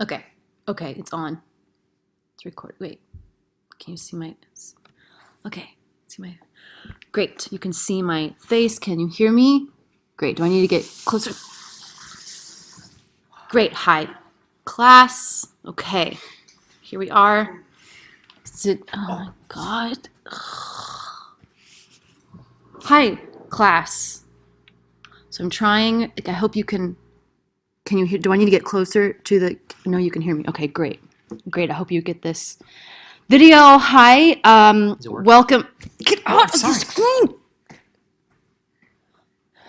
Okay. Okay, it's on. It's recorded. Wait. Can you see my... Okay. See my... Great. You can see my face. Can you hear me? Great. Do I need to get closer? Great. Hi, class. Okay. Here we are. Oh my God. Hi, class. So I'm trying... I hope you can... Can you hear? Do I need to get closer to the... No, you can hear me. Okay, great. Great. I hope you get this video. Hi. Welcome. Get out of the screen.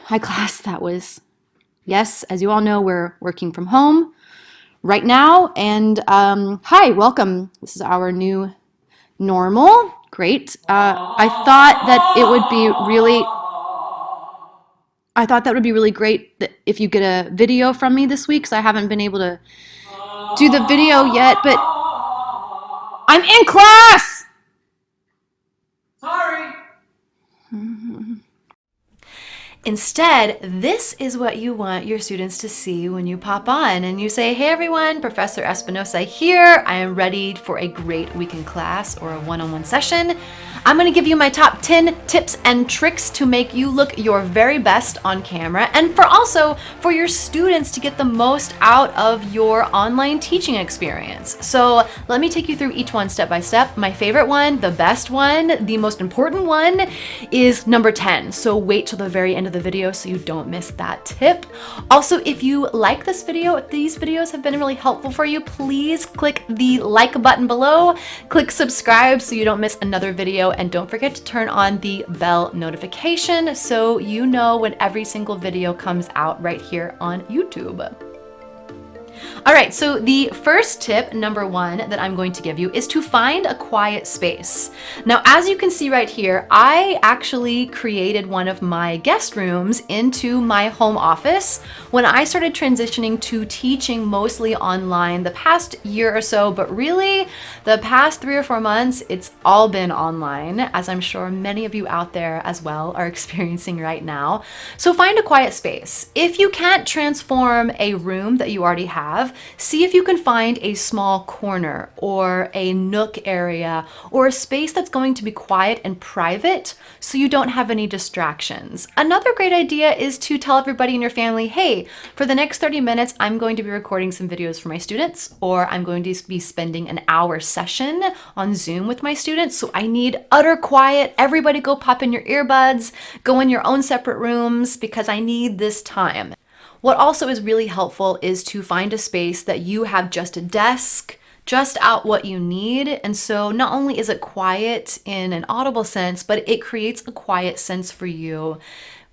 Hi, class. That was... Yes, as you all know, we're working from home right now. And hi, welcome. This is our new normal. Great. I thought that it would be really... I thought that would be really great that if you get a video from me this week, because I haven't been able to do the video yet, but I'm in class! Sorry. Instead, this is what you want your students to see when you pop on and you say, hey everyone, Professor Espinosa here. I am ready for a great week in class or a one-on-one session. I'm gonna give you my top 10 tips and tricks to make you look your very best on camera and for your students to get the most out of your online teaching experience. So let me take you through each one step by step. My favorite one, the best one, the most important one is number 10. So wait till the very end of the video so you don't miss that tip. Also, if you like this video, if these videos have been really helpful for you, please click the like button below, click subscribe so you don't miss another video, and don't forget to turn on the bell notification so you know when every single video comes out right here on YouTube. All right, so the first tip, number 1, that I'm going to give you is to find a quiet space. Now, as you can see right here, I actually created one of my guest rooms into my home office when I started transitioning to teaching mostly online the past year or so, but really the past 3 or 4 months, it's all been online, as I'm sure many of you out there as well are experiencing right now. So find a quiet space. If you can't transform a room that you already have, see if you can find a small corner or a nook area or a space that's going to be quiet and private so you don't have any distractions. Another great idea is to tell everybody in your family, hey, for the next 30 minutes, I'm going to be recording some videos for my students, or I'm going to be spending an hour session on Zoom with my students. So I need utter quiet. Everybody go pop in your earbuds, go in your own separate rooms because I need this time. What also is really helpful is to find a space that you have just a desk, just out what you need. And so not only is it quiet in an audible sense, but it creates a quiet sense for you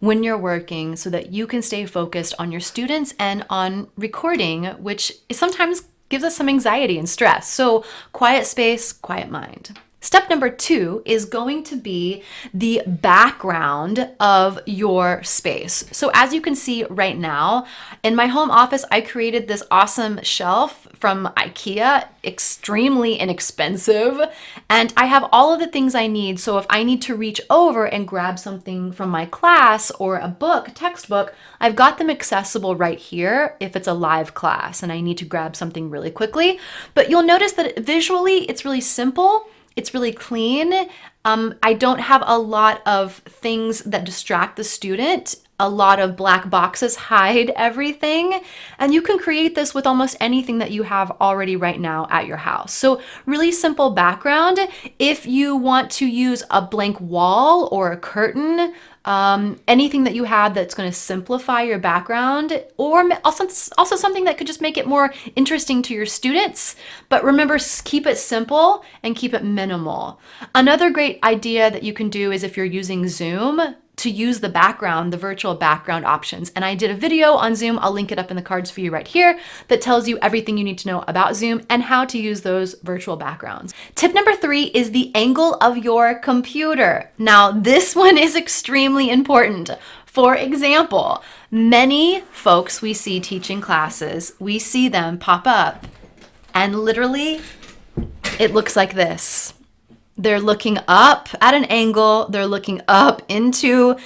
when you're working so that you can stay focused on your students and on recording, which sometimes gives us some anxiety and stress. So quiet space, quiet mind. Step number 2 is going to be the background of your space. So as you can see right now, in my home office, I created this awesome shelf from IKEA, extremely inexpensive, and I have all of the things I need. So if I need to reach over and grab something from my class or a book, a textbook, I've got them accessible right here if it's a live class and I need to grab something really quickly. But you'll notice that visually it's really simple. It's really clean. I don't have a lot of things that distract the student. A lot of black boxes hide everything. And you can create this with almost anything that you have already right now at your house. So really simple background. If you want to use a blank wall or a curtain, anything that you have that's going to simplify your background, or also something that could just make it more interesting to your students. But remember, keep it simple and keep it minimal. Another great idea that you can do is if you're using Zoom, to use the background, the virtual background options. And I did a video on Zoom, I'll link it up in the cards for you right here, that tells you everything you need to know about Zoom and how to use those virtual backgrounds. Tip number 3 is the angle of your computer. Now, this one is extremely important. For example, many folks we see teaching classes, we see them pop up and literally it looks like this. They're looking up at an angle. They're looking up into,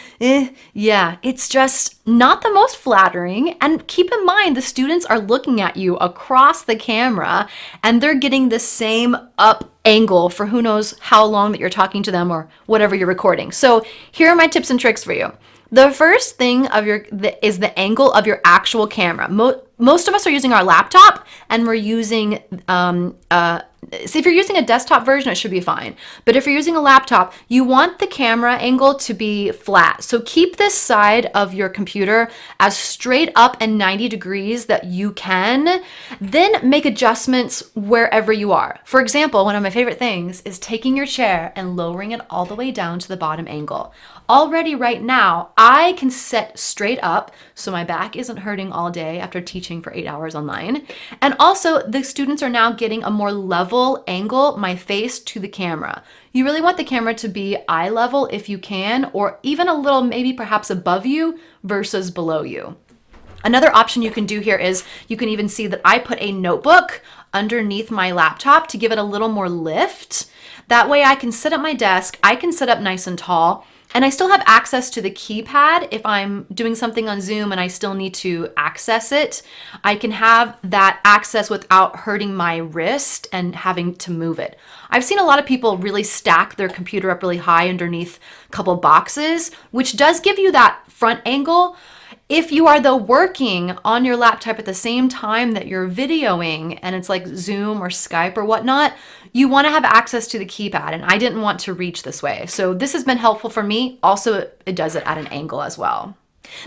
yeah, it's just not the most flattering. And keep in mind, the students are looking at you across the camera and they're getting the same up angle for who knows how long that you're talking to them or whatever you're recording. So here are my tips and tricks for you. The first thing is the angle of your actual camera. Most of us are using our laptop and we're using, so if you're using a desktop version, it should be fine. But if you're using a laptop, you want the camera angle to be flat. So keep this side of your computer as straight up and 90 degrees that you can, then make adjustments wherever you are. For example, one of my favorite things is taking your chair and lowering it all the way down to the bottom angle. Already right now, I can sit straight up so my back isn't hurting all day after teaching for 8 hours online. And also the students are now getting a more level angle, my face to the camera. You really want the camera to be eye level if you can, or even a little, maybe perhaps above you versus below you. Another option you can do here is you can even see that I put a notebook underneath my laptop to give it a little more lift. That way I can sit at my desk, I can sit up nice and tall, and I still have access to the keypad if I'm doing something on Zoom and I still need to access it. I can have that access without hurting my wrist and having to move it. I've seen a lot of people really stack their computer up really high underneath a couple boxes, which does give you that front angle. If you are though working on your laptop at the same time that you're videoing and it's like Zoom or Skype or whatnot, you want to have access to the keypad, and I didn't want to reach this way. So this has been helpful for me. Also, it does it at an angle as well.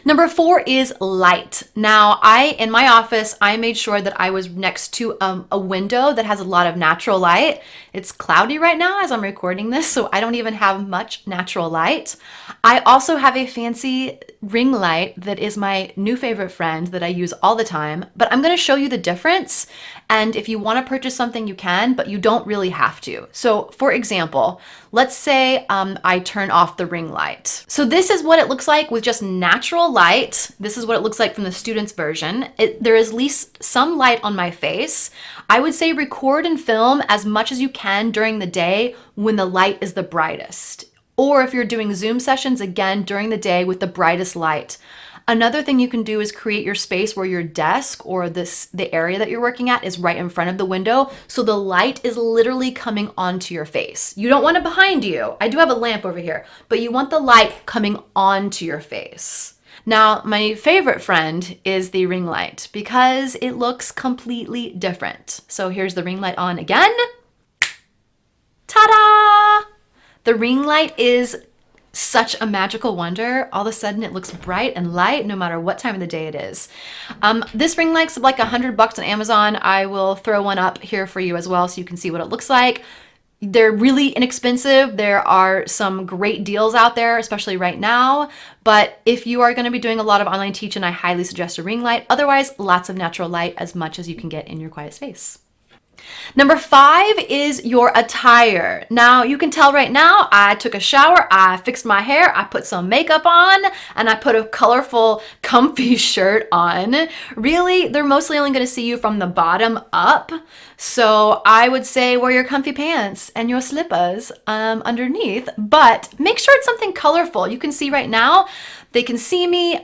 Number 4 is light. Now, in my office, I made sure that I was next to a window that has a lot of natural light. It's cloudy right now as I'm recording this, so I don't even have much natural light. I also have a fancy ring light that is my new favorite friend that I use all the time, but I'm going to show you the difference. And if you want to purchase something, you can, but you don't really have to. So for example, let's say I turn off the ring light. So this is what it looks like with just natural light. This is what it looks like from the student's version. There is at least some light on my face. I would say record and film as much as you can during the day when the light is the brightest. Or if you're doing Zoom sessions, again, during the day with the brightest light. Another thing you can do is create your space where your desk or the area that you're working at is right in front of the window, so the light is literally coming onto your face. You don't want it behind you. I do have a lamp over here, but you want the light coming onto your face. Now, my favorite friend is the ring light because it looks completely different. So here's the ring light on again. Ta-da! The ring light is such a magical wonder. All of a sudden it looks bright and light no matter what time of the day it is. This ring light's like $100 on Amazon. I will throw one up here for you as well so you can see what it looks like. They're really inexpensive. There are some great deals out there, especially right now. But if you are going to be doing a lot of online teaching, I highly suggest a ring light. Otherwise, lots of natural light, as much as you can get in your quiet space. Number 5 is your attire. Now, you can tell right now, I took a shower, I fixed my hair, I put some makeup on, and I put a colorful, comfy shirt on. Really, they're mostly only going to see you from the bottom up. So I would say wear your comfy pants and your slippers underneath, but make sure it's something colorful. You can see right now, they can see me.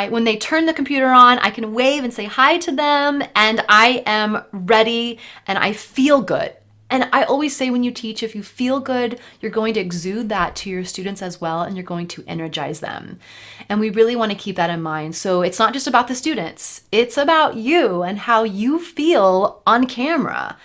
When they turn the computer on, I can wave and say hi to them, and I am ready and I feel good. And I always say when you teach, if you feel good, you're going to exude that to your students as well, and you're going to energize them. And we really want to keep that in mind. So it's not just about the students, it's about you and how you feel on camera.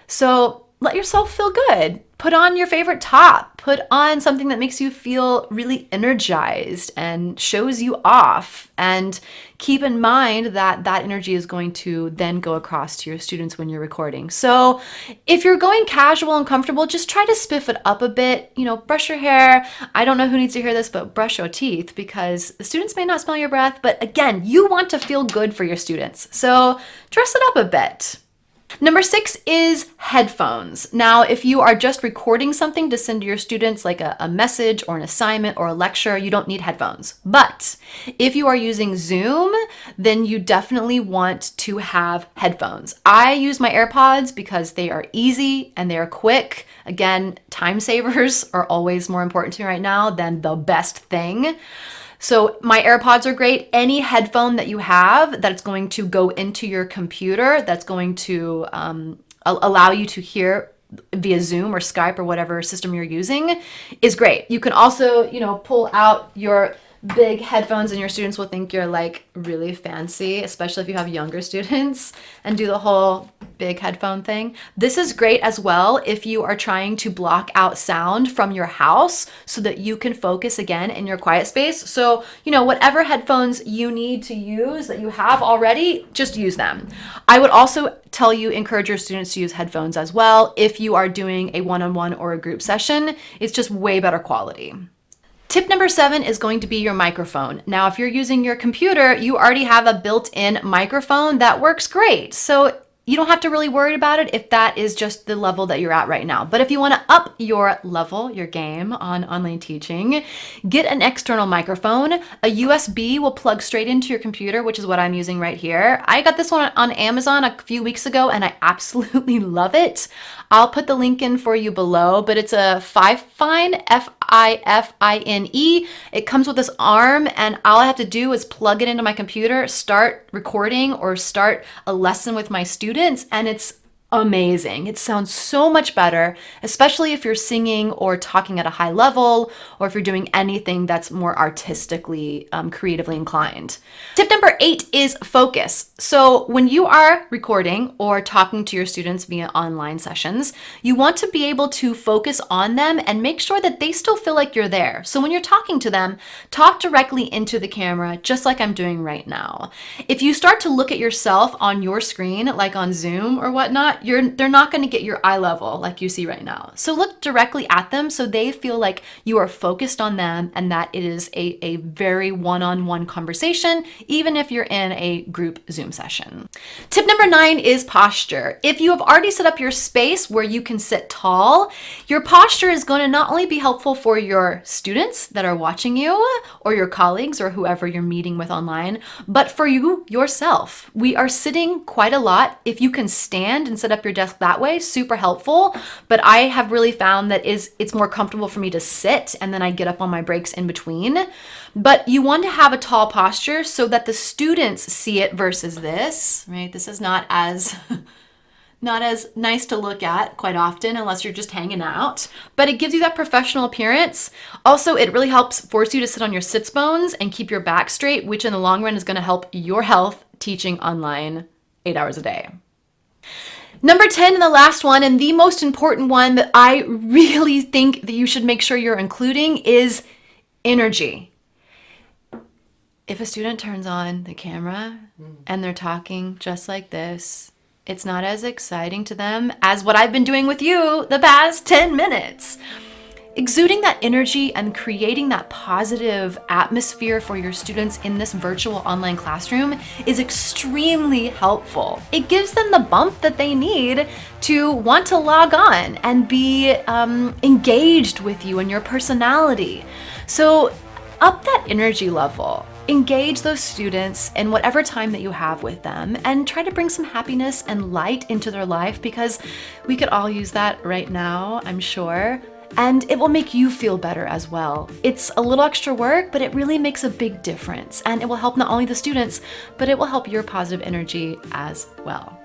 So let yourself feel good. Put on your favorite top. Put on something that makes you feel really energized and shows you off. And keep in mind that that energy is going to then go across to your students when you're recording. So if you're going casual and comfortable, just try to spiff it up a bit. You know, brush your hair. I don't know who needs to hear this, but brush your teeth, because the students may not smell your breath. But again, you want to feel good for your students. So dress it up a bit. Number 6 is headphones. Now, if you are just recording something to send to your students, like a message or an assignment or a lecture, you don't need headphones. But if you are using Zoom, then you definitely want to have headphones. I use my AirPods because they are easy and they are quick. Again, time savers are always more important to me right now than the best thing. So my AirPods are great. Any headphone that you have that's going to go into your computer, that's going to allow you to hear via Zoom or Skype or whatever system you're using is great. You can also, pull out your big headphones and your students will think you're like really fancy, especially if you have younger students, and do the whole big headphone thing. This is great as well if you are trying to block out sound from your house so that you can focus again in your quiet space. So, whatever headphones you need to use that you have already, just use them. I would also encourage your students to use headphones as well if you are doing a one-on-one or a group session. It's just way better quality. Tip number 7 is going to be your microphone. Now, if you're using your computer, you already have a built-in microphone that works great. So you don't have to really worry about it if that is just the level that you're at right now. But if you want to up your level, your game on online teaching, get an external microphone. A USB will plug straight into your computer, which is what I'm using right here. I got this one on Amazon a few weeks ago and I absolutely love it. I'll put the link in for you below, but it's a Fifine, Fifine. It comes with this arm and all I have to do is plug it into my computer, start recording or start a lesson with my students, and it's amazing. It sounds so much better, especially if you're singing or talking at a high level, or if you're doing anything that's more artistically, creatively inclined. Tip number 8 is focus. So when you are recording or talking to your students via online sessions, you want to be able to focus on them and make sure that they still feel like you're there. So when you're talking to them, talk directly into the camera, just like I'm doing right now. If you start to look at yourself on your screen, like on Zoom or whatnot, they're not going to get your eye level like you see right now. So look directly at them so they feel like you are focused on them and that it is a very one-on-one conversation, even if you're in a group Zoom session. Tip number 9 is posture. If you have already set up your space where you can sit tall, your posture is going to not only be helpful for your students that are watching you or your colleagues or whoever you're meeting with online, but for you yourself. We are sitting quite a lot. If you can stand and set up your desk that way, super helpful. But I have really found that it's more comfortable for me to sit and then I get up on my breaks in between. But you want to have a tall posture so that the students see it versus this, right? This is not as nice to look at quite often unless you're just hanging out, but it gives you that professional appearance. Also, it really helps force you to sit on your sits bones and keep your back straight, which in the long run is going to help your health teaching online 8 hours a day. Number 10, and the last one, and the most important one that I really think that you should make sure you're including is energy. If a student turns on the camera and they're talking just like this, it's not as exciting to them as what I've been doing with you the past 10 minutes. Exuding that energy and creating that positive atmosphere for your students in this virtual online classroom is extremely helpful. It gives them the bump that they need to want to log on and be engaged with you and your personality. So up that energy level. Engage those students in whatever time that you have with them and try to bring some happiness and light into their life, because we could all use that right now, I'm sure. And it will make you feel better as well. It's a little extra work, but it really makes a big difference. And it will help not only the students, but it will help your positive energy as well.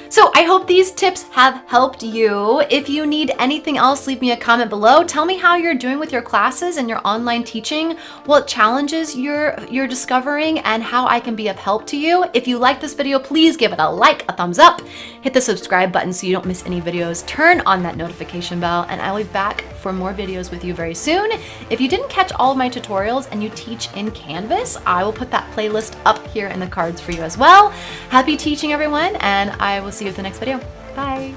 So I hope these tips have helped you. If you need anything else, leave me a comment below. Tell me how you're doing with your classes and your online teaching, what challenges you're discovering, and how I can be of help to you. If you like this video, please give it a like, a thumbs up, hit the subscribe button so you don't miss any videos, turn on that notification bell, and I'll be back for more videos with you very soon. If you didn't catch all of my tutorials and you teach in Canvas, I will put that playlist up here in the cards for you as well. Happy teaching, everyone, and I will see you at the next video. Bye.